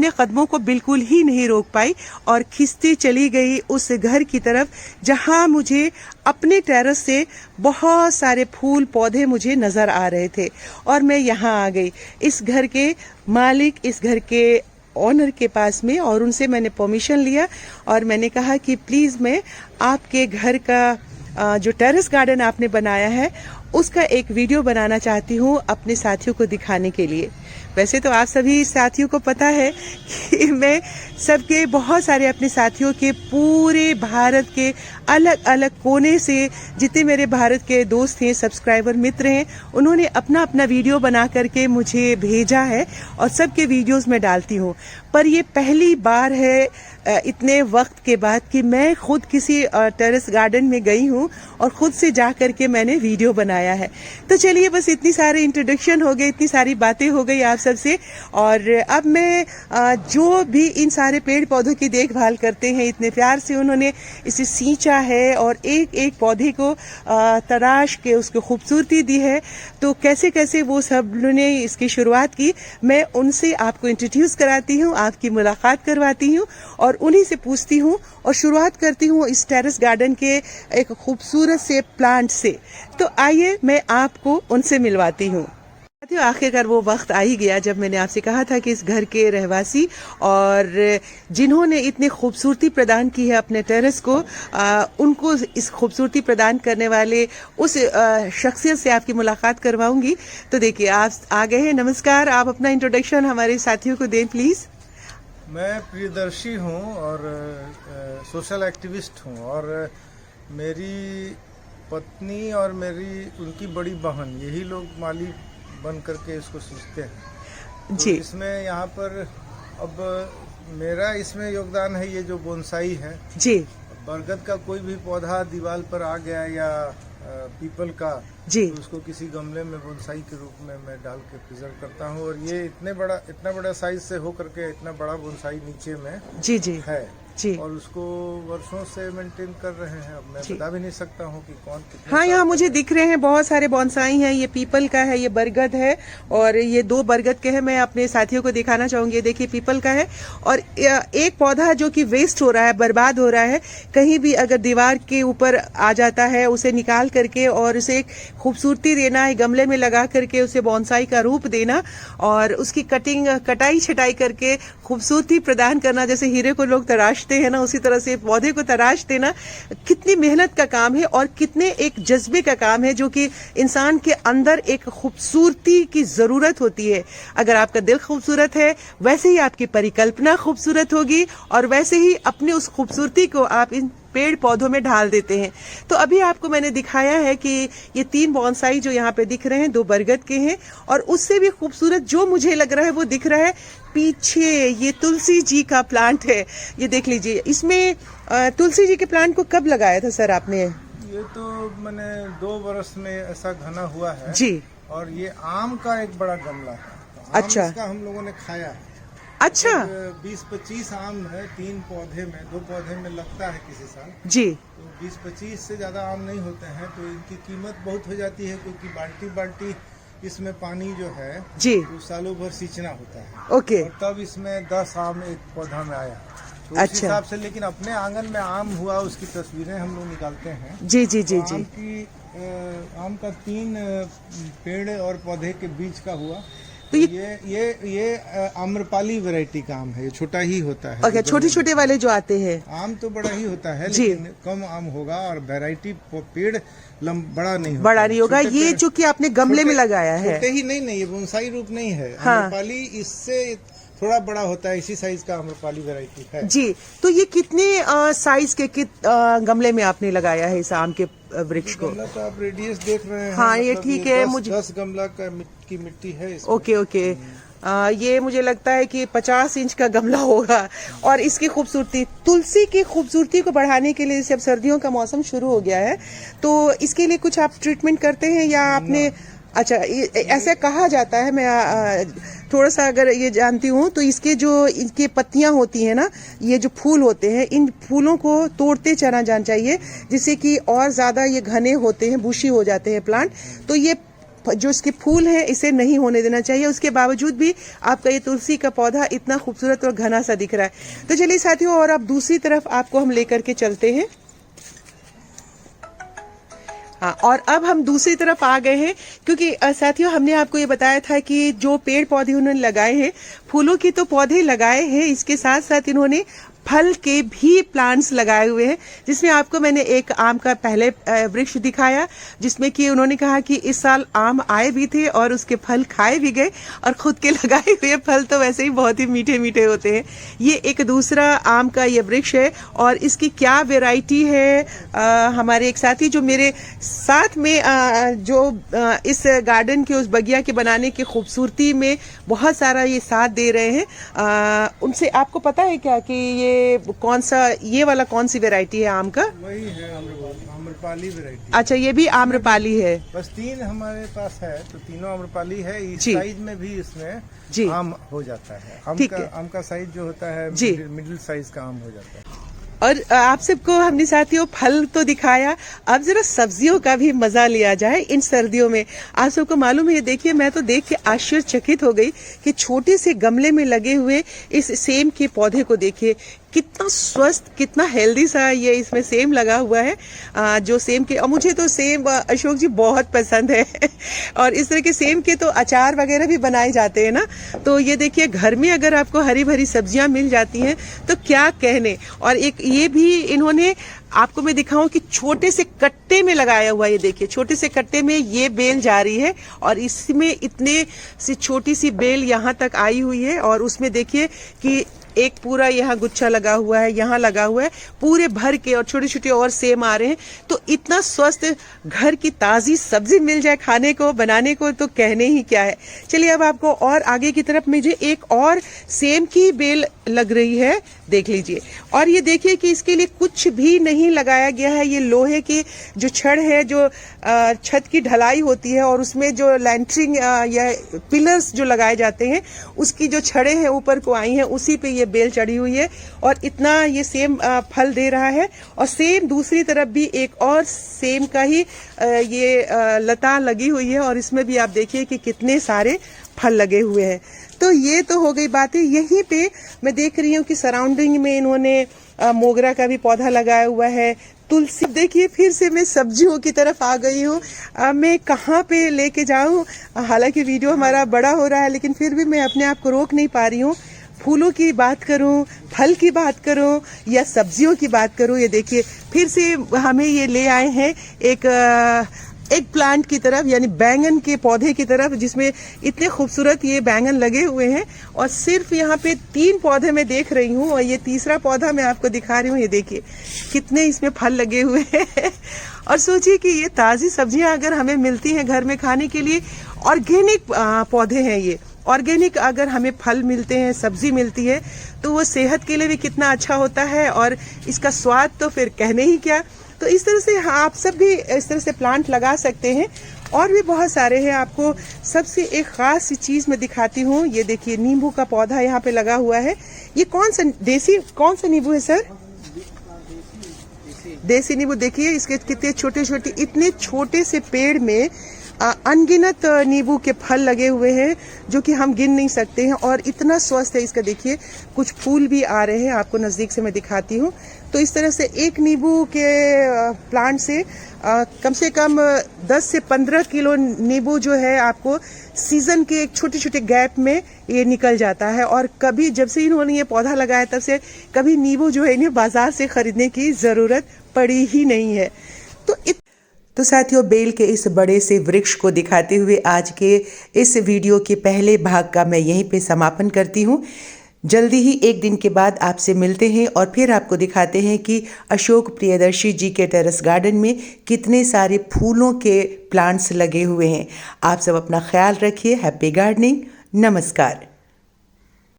अपने कदमों को बिल्कुल ही नहीं रोक पाई और खिंचती चली गई उस घर की तरफ जहां मुझे अपने टेरेस से बहुत सारे फूल पौधे मुझे नजर आ रहे थे। और मैं यहाँ आ गई इस घर के मालिक, इस घर के ऑनर के पास में, और उनसे मैंने परमिशन लिया और मैंने कहा कि प्लीज मैं आपके घर का जो टेरेस गार्डन आपने बनाया है उसका एक वीडियो बनाना चाहती हूँ अपने साथियों को दिखाने के लिए। वैसे तो आप सभी साथियों को पता है कि मैं सबके बहुत सारे अपने साथियों के पूरे भारत के अलग अलग कोने से जितने मेरे भारत के दोस्त हैं, सब्सक्राइबर मित्र हैं, उन्होंने अपना अपना वीडियो बना करके मुझे भेजा है और सबके वीडियोस में डालती हूँ। पर ये पहली बार है इतने वक्त के बाद कि मैं खुद किसी टेरेस गार्डन में गई हूँ और खुद से जा करके मैंने वीडियो बनाया है। तो चलिए, बस इतनी सारी इंट्रोडक्शन हो गई, इतनी सारी बातें हो गई आप सबसे। और अब मैं जो भी इन सारे पेड़ पौधों की देखभाल करते हैं, इतने प्यार से उन्होंने इसे सींचा है और एक एक पौधे को तराश के उसको खूबसूरती दी है, तो कैसे कैसे वो सब ने इसकी शुरुआत की, मैं उनसे आपको इंट्रोड्यूस कराती हूँ, आपकी मुलाकात करवाती हूँ और उन्हीं से पूछती हूँ और शुरुआत करती हूँ इस टेरेस गार्डन के एक खूबसूरत से प्लांट से। तो आइए मैं आपको उनसे मिलवाती हूँ। साथियों, आखिरकार वो वक्त आ ही गया जब मैंने आपसे कहा था कि इस घर के रहवासी और जिन्होंने इतनी खूबसूरती प्रदान की है अपने टेरेस को, उनको इस खूबसूरती प्रदान करने वाले उस शख्सियत से आपकी मुलाकात करवाऊंगी। तो देखिए, आप आ गए हैं। नमस्कार, आप अपना इंट्रोडक्शन हमारे साथियों को दें प्लीज। मैं प्रियदर्शी हूँ और सोशल एक्टिविस्ट हूँ और मेरी पत्नी और उनकी बड़ी बहन, यही लोग माली बन करके इसको सींचते हैं। तो इसमें यहाँ पर अब मेरा इसमें योगदान है, ये जो बोनसाई है जी, बरगद का कोई भी पौधा दीवार पर आ गया या पीपल का जी, तो उसको किसी गमले में बोनसाई के रूप में मैं डाल के प्रिजर्व करता हूँ। और ये इतना बड़ा साइज से हो करके इतना बड़ा बोनसाई नीचे में जी जी है जी, और उसको वर्षों से मेंटेन कर रहे हैं। अब मैं बता भी नहीं सकता हूँ कि कौन कितने। हाँ, यहाँ मुझे दिख रहे हैं बहुत सारे बॉन्साई हैं। ये पीपल का है, ये बरगद है और ये दो बरगद के हैं। मैं अपने साथियों को दिखाना चाहूंगी। देखिए, पीपल का है और एक पौधा जो कि वेस्ट हो रहा है, बर्बाद हो रहा है, कहीं भी अगर दीवार के ऊपर आ जाता है उसे निकाल करके और उसे एक खूबसूरती देना है, गमले में लगा करके उसे बॉन्साई का रूप देना और उसकी कटाई छटाई करके खूबसूरती प्रदान करना। जैसे हीरे को लोग तराशते हैं ना, उसी तरह से पौधे को तराश देना कितनी मेहनत का काम है और कितने एक जज्बे का काम है, जो कि इंसान के अंदर एक खूबसूरती की जरूरत होती है। अगर आपका दिल खूबसूरत है, वैसे ही आपकी परिकल्पना खूबसूरत होगी और वैसे ही अपने उस खूबसूरती को आप इन पेड़ पौधों में ढाल देते हैं। तो अभी आपको मैंने दिखाया है कि ये 3 बॉन्साई जो यहाँ पे दिख रहे हैं, 2 बरगद के हैं और उससे भी खूबसूरत जो मुझे लग रहा है वो दिख रहा है पीछे, ये तुलसी जी का प्लांट है। ये देख लीजिए, इसमें तुलसी जी के प्लांट को कब लगाया था सर आपने? ये तो मैंने 2 बरस में ऐसा घना हुआ है जी। और ये आम का एक बड़ा गमला है। तो अच्छा, इसका हम लोगों ने खाया है। अच्छा, 20-25 आम है 3 पौधे में, 2 पौधे में लगता है किसी साल जी। तो 20-25 से ज्यादा आम नहीं होते हैं, तो इनकी कीमत बहुत हो जाती है क्योंकि बाल्टी इसमें पानी जो है जी, वो सालों भर सींचना होता है। ओके, और तब इसमें 10 आम एक पौधा में आया, तो उस अच्छा, हिसाब से। लेकिन अपने आंगन में आम हुआ उसकी तस्वीरें हम लोग निकालते हैं। जी जी जी तो जी। आम का 3 पेड़ और पौधे के बीच का हुआ। तो ये आम्रपाली वैरायटी का आम है, ये छोटा ही होता है। ओके, छोटे छोटे वाले जो आते हैं। आम तो बड़ा ही होता है लेकिन कम आम होगा और वैरायटी पेड़ बड़ा नहीं होगा, बड़ा नहीं होगा। ये जो कि आपने गमले में लगाया है, छोटे ही नहीं, ये बोनसाई रूप नहीं है। हाँ। आम्रपाली इससे थोड़ा बड़ा होता है, इसी साइज का आम्रपाली वैरायटी है जी। तो ये कितने साइज के गमले में आपने लगाया है इस आम के वृक्ष को? गमला तो आप रेडियस देख रहे हैं। हाँ, ये मतलब ठीक है। 10, मुझे 10 गमला की मिट्टी है इसमें। Okay okay. ये मुझे लगता है कि 50 इंच का गमला होगा। और इसकी खूबसूरती, तुलसी की खूबसूरती को बढ़ाने के लिए, जब सर्दियों का मौसम शुरू हो गया है, तो इसके लिए कुछ आप ट्रीटमेंट करते हैं या आपने? अच्छा, ऐसा कहा जाता है, मैं थोड़ा सा अगर ये जानती हूँ, तो इनके पत्तियां होती हैं ना, ये जो फूल होते हैं, इन फूलों को तोड़ते चला जाना चाहिए, जिससे कि और ज्यादा ये घने होते हैं, बुशी हो जाते हैं प्लांट। तो ये जो इसके फूल हैं इसे नहीं होने देना चाहिए। उसके बावजूद भी आपका ये तुलसी का पौधा इतना खूबसूरत और घना सा दिख रहा है। तो चलिए साथियों, और अब दूसरी तरफ आपको हम लेकर के चलते हैं। हाँ, और अब हम दूसरी तरफ आ गए हैं, क्योंकि साथियों हमने आपको ये बताया था कि जो पेड़ पौधे उन्होंने लगाए हैं, फूलों के तो पौधे लगाए हैं, इसके साथ साथ इन्होंने फल के भी प्लांट्स लगाए हुए हैं, जिसमें आपको मैंने एक आम का पहले वृक्ष दिखाया, जिसमें कि उन्होंने कहा कि इस साल आम आए भी थे और उसके फल खाए भी गए, और खुद के लगाए हुए फल तो वैसे ही बहुत ही मीठे मीठे होते हैं। ये एक दूसरा आम का ये वृक्ष है, और इसकी क्या वैरायटी है, हमारे एक साथी जो मेरे साथ में इस गार्डन के, उस बगिया के बनाने की खूबसूरती में बहुत सारा ये साथ दे रहे हैं, उनसे आपको पता है क्या कि ये वाला कौन सी वैरायटी है आम का? वही है आम्रपाली वैरायटी। अच्छा, ये भी आम्रपाली है। बस 3 हमारे पास है, तो तीनों आम्रपाली है। इस जी। साइज में भी इसमें जी। आम हो जाता है। आम का साइज जो होता है जी। मिडिल साइज का आम हो जाता है। और आप सबको हमने साथियों फल तो दिखाया, अब जरा सब्जियों का भी मजा लिया जाए इन सर्दियों में। आप सबको मालूम है, ये देखिए, मैं तो देख के आश्चर्यचकित हो गई कि छोटे से गमले में लगे हुए इस सेम के पौधे को देखिए, कितना स्वस्थ, कितना हेल्दी सा ये इसमें सेम लगा हुआ है। जो सेम के, और मुझे तो सेम अशोक जी बहुत पसंद है और इस तरह के सेम के तो अचार वगैरह भी बनाए जाते हैं ना। तो ये देखिए, घर में अगर आपको हरी भरी सब्जियां मिल जाती हैं तो क्या कहने। और एक ये भी इन्होंने, आपको मैं दिखाऊं कि छोटे से कट्टे में लगाया हुआ, ये देखिए छोटे से कट्टे में ये बेल जा रही है, और इसमें इतने सी छोटी सी बेल यहाँ तक आई हुई है, और उसमें देखिए कि एक पूरा यहाँ गुच्छा लगा हुआ है, यहाँ लगा हुआ है, पूरे भर के, और छोटे छोटे और सेम आ रहे हैं। तो इतना स्वस्थ घर की ताजी सब्जी मिल जाए खाने को, बनाने को, तो कहने ही क्या है। चलिए अब आपको और आगे की तरफ मुझे एक और सेम की बेल लग रही है, देख लीजिए। और ये देखिए कि इसके लिए कुछ भी नहीं लगाया गया है। ये लोहे की जो छड़ है, जो छत की ढलाई होती है, और उसमें जो लैंटरिंग या पिलर्स जो लगाए जाते हैं, उसकी जो छड़ें हैं ऊपर को आई हैं, उसी पे ये बेल चढ़ी हुई है, और इतना ये सेम फल दे रहा है। और सेम दूसरी तरफ भी एक और सेम का ही ये लता लगी हुई है, और इसमें भी आप देखिए कि कितने सारे फल लगे हुए हैं। तो ये तो हो गई बातें। यहीं पे मैं देख रही हूँ कि सराउंडिंग में इन्होंने मोगरा का भी पौधा लगाया हुआ है, तुलसी। देखिए, फिर से मैं सब्जियों की तरफ आ गई हूँ। मैं कहाँ पे लेके जाऊँ, हालांकि वीडियो हमारा बड़ा हो रहा है, लेकिन फिर भी मैं अपने आप को रोक नहीं पा रही हूँ। फूलों की बात करूं, फल की बात करूं, या सब्जियों की बात करूं, ये देखिए फिर से हमें ये ले आए हैं एक प्लांट की तरफ, यानी बैंगन के पौधे की तरफ, जिसमें इतने खूबसूरत ये बैंगन लगे हुए हैं। और सिर्फ यहाँ पे 3 पौधे मैं देख रही हूँ, और ये तीसरा पौधा मैं आपको दिखा रही हूँ। ये देखिए कितने इसमें फल लगे हुए हैं। और सोचिए कि ये ताजी सब्जियां अगर हमें मिलती हैं घर में खाने के लिए, ऑर्गेनिक पौधे हैं ये, ऑर्गेनिक अगर हमें फल मिलते हैं, सब्जी मिलती है, तो वो सेहत के लिए भी कितना अच्छा होता है, और इसका स्वाद तो फिर कहने ही क्या। तो इस तरह से आप सब भी इस तरह से प्लांट लगा सकते हैं, और भी बहुत सारे हैं। आपको सबसे एक खास चीज मैं दिखाती हूँ। ये देखिए नींबू का पौधा यहाँ पे लगा हुआ है। ये कौन सा नींबू है सर? देसी नींबू। देखिए इसके कितने छोटे छोटे, इतने छोटे से पेड़ में अनगिनत नींबू के फल लगे हुए हैं, जो कि हम गिन नहीं सकते हैं, और इतना स्वस्थ है इसका। देखिए कुछ फूल भी आ रहे हैं, आपको नजदीक से मैं दिखाती हूँ। तो इस तरह से एक नींबू के प्लांट से कम 10 से 15 किलो नींबू जो है आपको सीजन के एक छोटे छोटे गैप में ये निकल जाता है। और कभी जब से इन्होंने ये पौधा लगाया तब से कभी नींबू जो है इन्हें बाजार से खरीदने की जरूरत पड़ी ही नहीं है। तो साथियों, बेल के इस बड़े से वृक्ष को दिखाते हुए आज के इस वीडियो के पहले भाग का मैं यहीं पे समापन करती हूँ। जल्दी ही एक दिन के बाद आपसे मिलते हैं, और फिर आपको दिखाते हैं कि अशोक प्रियदर्शी जी के टेरेस गार्डन में कितने सारे फूलों के प्लांट्स लगे हुए हैं। आप सब अपना ख्याल रखिए। Happy gardening. नमस्कार।